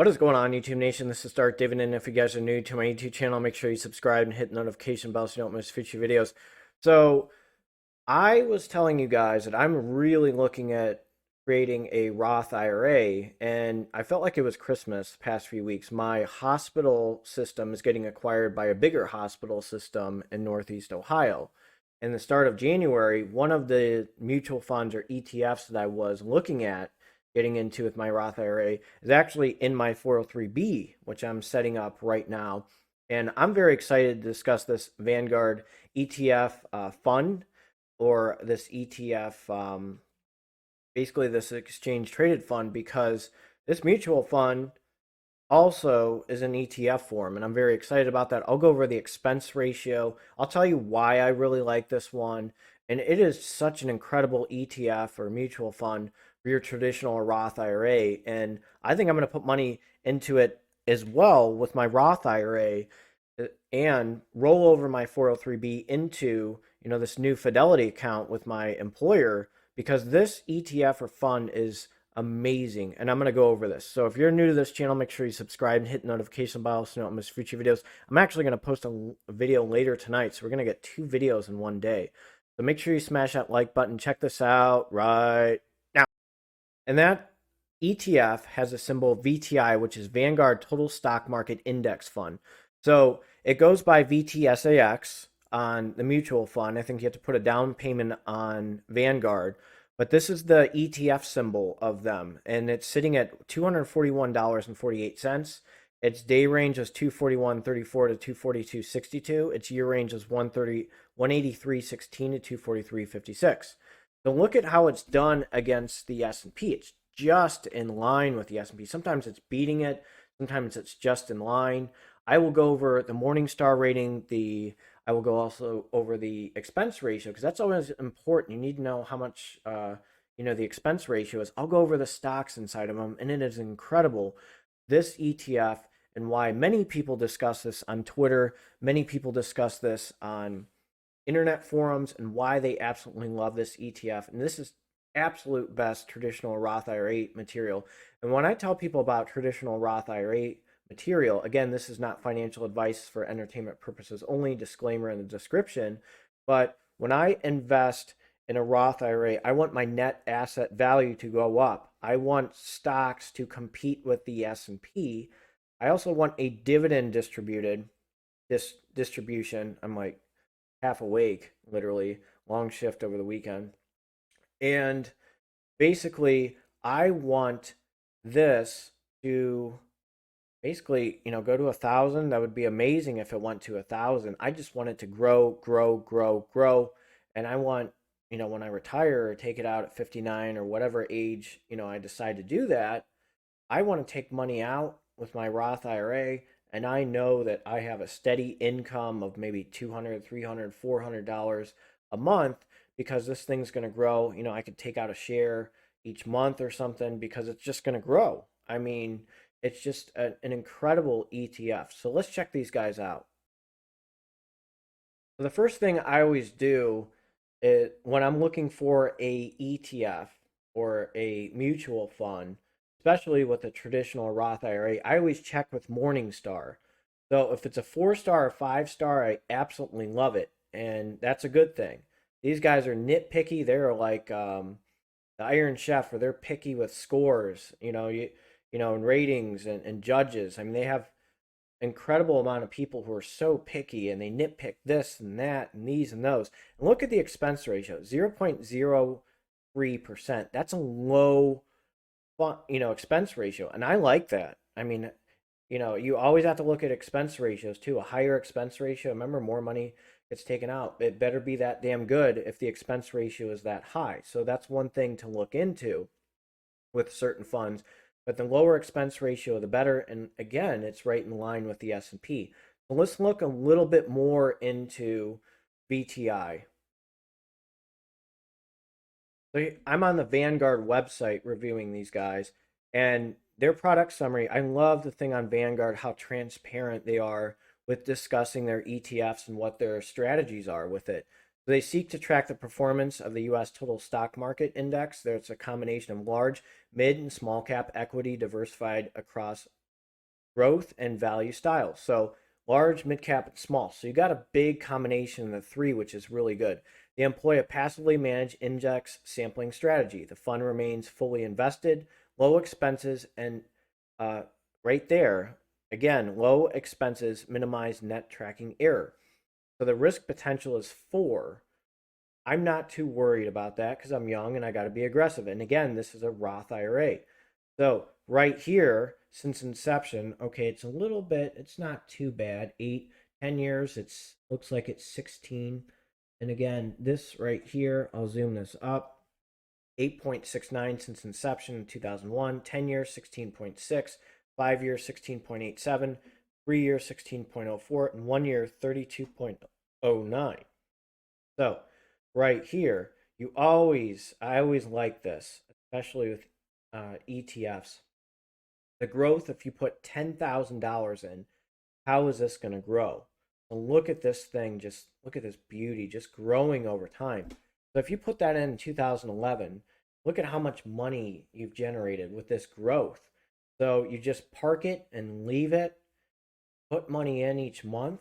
What is going on, YouTube Nation? This is Dark Dividend. If you guys are new to my YouTube channel, make sure you subscribe and hit the notification bell so you don't miss future videos. So, I was telling you guys that I'm really looking at creating a Roth IRA, and I felt like it was Christmas the past few weeks. My hospital system is getting acquired by a bigger hospital system in Northeast Ohio. In the start of January, one of the mutual funds or ETFs that I was looking at getting into with my Roth IRA is actually in my 403B, which I'm setting up right now. And I'm very excited to discuss this Vanguard ETF fund, or this ETF, basically this exchange traded fund, because this mutual fund also is an ETF form, and I'm very excited about that. I'll go over the expense ratio. I'll tell you why I really like this one. And it is such an incredible ETF or mutual fund for your traditional Roth IRA. And I think I'm going to put money into it as well with my Roth IRA and roll over my 403B into, this new Fidelity account with my employer, because this ETF or fund is amazing, and I'm going to go over this. So if you're new to this channel, make sure you subscribe and hit the notification bell so you don't miss future videos. I'm actually going to post a video later tonight, so we're going to get 2 videos in one day. So make sure you smash that like button. Check this out right now. And that ETF has a symbol VTI, which is Vanguard Total Stock Market Index Fund. So it goes by VTSAX on the mutual fund. I think you have to put a down payment on Vanguard, but this is the ETF symbol of them, and it's sitting at $241.48. Its day range is 241.34 to 242.62. Its year range is 183.16 to 243.56. So look at how it's done against the S&P. It's just in line with the S&P. Sometimes it's beating it. Sometimes it's just in line. I will go over the Morningstar rating. I will go also over the expense ratio, because that's always important. You need to know how much the expense ratio is. I'll go over the stocks inside of them, and it is incredible, this ETF, and why many people discuss this on Twitter. Many people discuss this on internet forums, and why they absolutely love this ETF. And this is absolute best traditional Roth IRA material. And when I tell people about traditional Roth IRA material, again, this is not financial advice for entertainment purposes only, disclaimer in the description. But when I invest in a Roth IRA, I want my net asset value to go up. I want stocks to compete with the S&P. I also want a dividend distribution. I'm like half awake, literally, long shift over the weekend. And basically, I want this to basically, go to 1,000. That would be amazing if it went to 1,000. I just want it to grow, grow, grow, grow. And I want, when I retire or take it out at 59 or whatever age, I decide to do that, I want to take money out with my Roth IRA, and I know that I have a steady income of maybe $200, $300, $400 a month, because this thing's going to grow. I could take out a share each month or something, because it's just going to grow. I mean, it's just an incredible ETF. So let's check these guys out. So the first thing I always do is, when I'm looking for a ETF or a mutual fund, especially with a traditional Roth IRA, I always check with Morningstar. So if it's a 4-star or 5-star, I absolutely love it, and that's a good thing. These guys are nitpicky. They're like the Iron Chef, where they're picky with scores, and ratings and judges. I mean, they have incredible amount of people who are so picky, and they nitpick this and that and these and those. And look at the expense ratio, 0.03%. That's a low, expense ratio, and I like that. I mean, you always have to look at expense ratios too. A higher expense ratio, remember, more money gets taken out. It better be that damn good if the expense ratio is that high. So that's one thing to look into with certain funds. But the lower expense ratio, the better. And again, it's right in line with the S&P. So let's look a little bit more into VTI. So I'm on the Vanguard website reviewing these guys, and their product summary. I love the thing on Vanguard, how transparent they are with discussing their ETFs and what their strategies are with it. So they seek to track the performance of the U.S. Total Stock Market Index. There's a combination of large, mid, and small cap equity diversified across growth and value styles. So large, mid cap, and small. So you got a big combination of the three, which is really good. They employ a passively managed index sampling strategy. The fund remains fully invested, low expenses, and uh, right there, again, low expenses minimize net tracking error. So the risk potential is 4. I'm not too worried about that because I'm young and I got to be aggressive. And again, this is a Roth IRA. So right here, since inception, okay, it's a little bit, it's not too bad. 8, 10 years, it's looks like it's 16. And again, this right here, I'll zoom this up. 8.69 since inception in 2001, 10 years 16.6, 5 years 16.87, 3 years 16.04, and 1 year 32.09. So right here, I always like this, especially with ETFs. The growth, if you put $10,000 in, how is this going to grow? So look at this thing, just look at this beauty, just growing over time. So if you put that in 2011, look at how much money you've generated with this growth. So you just park it and leave it, put money in each month.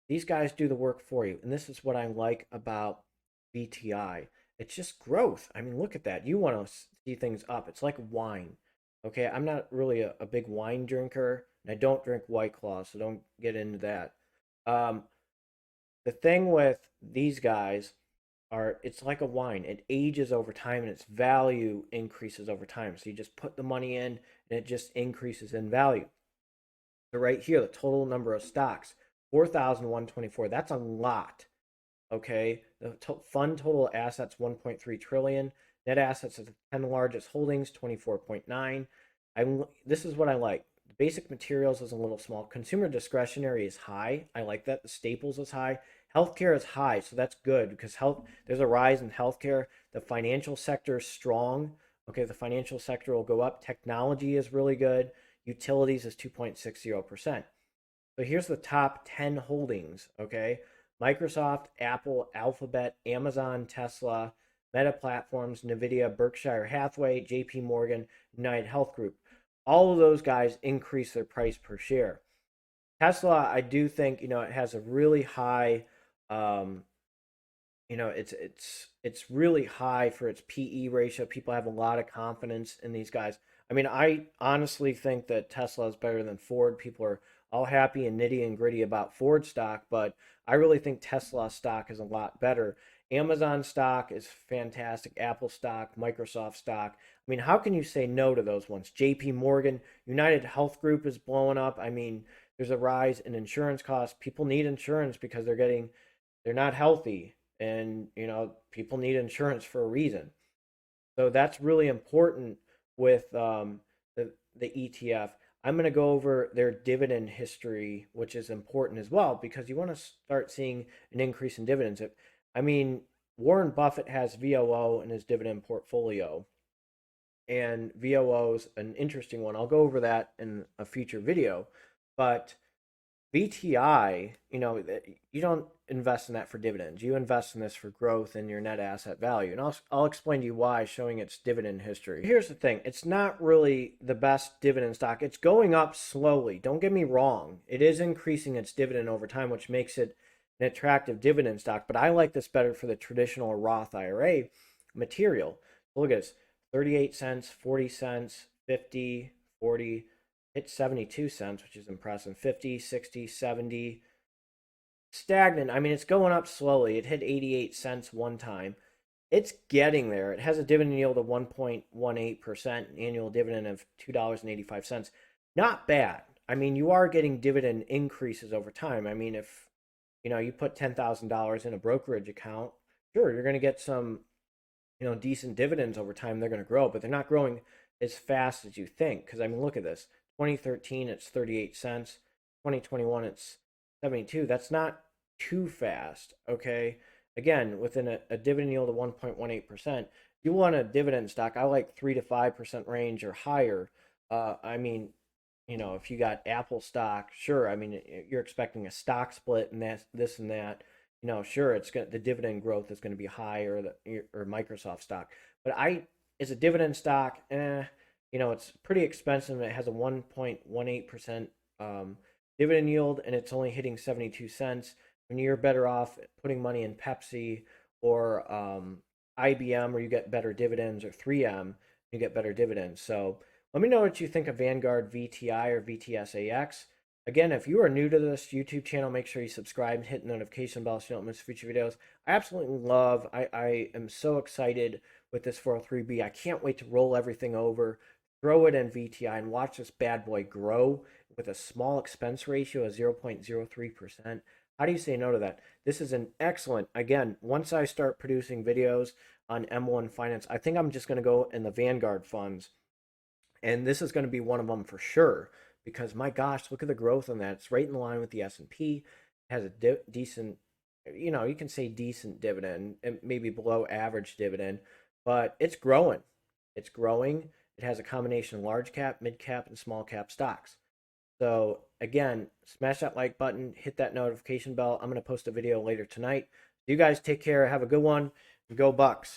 These guys do the work for you. And this is what I like about VTI. It's just growth. I mean, look at that. You want to see things up. It's like wine. Okay, I'm not really a big wine drinker, and I don't drink White Claw, so don't get into that. Um, the thing with these guys are it's like a wine. It ages over time and its value increases over time. So you just put the money in and it just increases in value. So right here, the total number of stocks, 4,124. That's a lot. Okay. The fund total assets, 1.3 trillion. Net assets of the 10 largest holdings, 24.9. This is what I like. The basic materials is a little small. Consumer discretionary is high. I like that. The staples is high. Healthcare is high, so that's good because there's a rise in healthcare. The financial sector is strong. Okay, the financial sector will go up. Technology is really good. Utilities is 2.60%. So here's the top 10 holdings, okay? Microsoft, Apple, Alphabet, Amazon, Tesla, Meta Platforms, NVIDIA, Berkshire Hathaway, JPMorgan, UnitedHealth Group. All of those guys increase their price per share. Tesla, I do think, it has a really high, um, it's really high for its PE ratio. People have a lot of confidence in these guys. I mean, I honestly think that Tesla is better than Ford. People are all happy and nitty and gritty about Ford stock, but I really think Tesla stock is a lot better. Amazon stock is fantastic. Apple stock, Microsoft stock. I mean, how can you say no to those ones? JP Morgan, United Health Group is blowing up. I mean, there's a rise in insurance costs. People need insurance because they're not healthy, and people need insurance for a reason. So that's really important with the ETF. I'm going to go over their dividend history, which is important as well because you want to start seeing an increase in dividends. I mean, Warren Buffett has VOO in his dividend portfolio, and VOO is an interesting one. I'll go over that in a future video, but VTI, you don't invest in that for dividends. You invest in this for growth in your net asset value. And I'll explain to you why, showing its dividend history. Here's the thing. It's not really the best dividend stock. It's going up slowly. Don't get me wrong. It is increasing its dividend over time, which makes it an attractive dividend stock. But I like this better for the traditional Roth IRA material. Look at this. 38 cents, 40 cents, 50, 40, hit 72 cents, which is impressive. 50, 60, 70. Stagnant. I mean, it's going up slowly. It hit 88 cents one time. It's getting there. It has a dividend yield of 1.18%, annual dividend of $2.85. Not bad. I mean, you are getting dividend increases over time. I mean, if you put $10,000 in a brokerage account, sure, you're going to get some decent dividends over time. They're going to grow, but they're not growing as fast as you think. Because I mean, look at this. 2013, it's 38 cents. 2021, it's 72. That's not too fast. Okay. Again, within a dividend yield of 1.18%, you want a dividend stock. I like 3 to 5% range or higher. I mean, if you got Apple stock, sure. I mean, you're expecting a stock split and this and that. Sure, the dividend growth is going to be higher, or Microsoft stock. But as a dividend stock, it's pretty expensive. It has a 1.18% dividend yield, and it's only hitting 72 cents. When you're better off putting money in Pepsi or IBM, where you get better dividends, or 3M, you get better dividends. So let me know what you think of Vanguard VTI or VTSAX. Again, if you are new to this YouTube channel, make sure you subscribe and hit the notification bell so you don't miss future videos. I absolutely love, I am so excited with this 403B. I can't wait to roll everything over, throw it in VTI, and watch this bad boy grow with a small expense ratio of 0.03%. How do you say no to that? This is an excellent, again, once I start producing videos on M1 Finance, I think I'm just going to go in the Vanguard funds. And this is going to be one of them for sure, because my gosh, look at the growth on that. It's right in line with the S&P. It has a decent, you can say decent dividend, and maybe below average dividend, but it's growing. It's growing. It has a combination of large cap, mid cap, and small cap stocks. So again, smash that like button, hit that notification bell. I'm going to post a video later tonight. You guys take care. Have a good one. Go Bucks.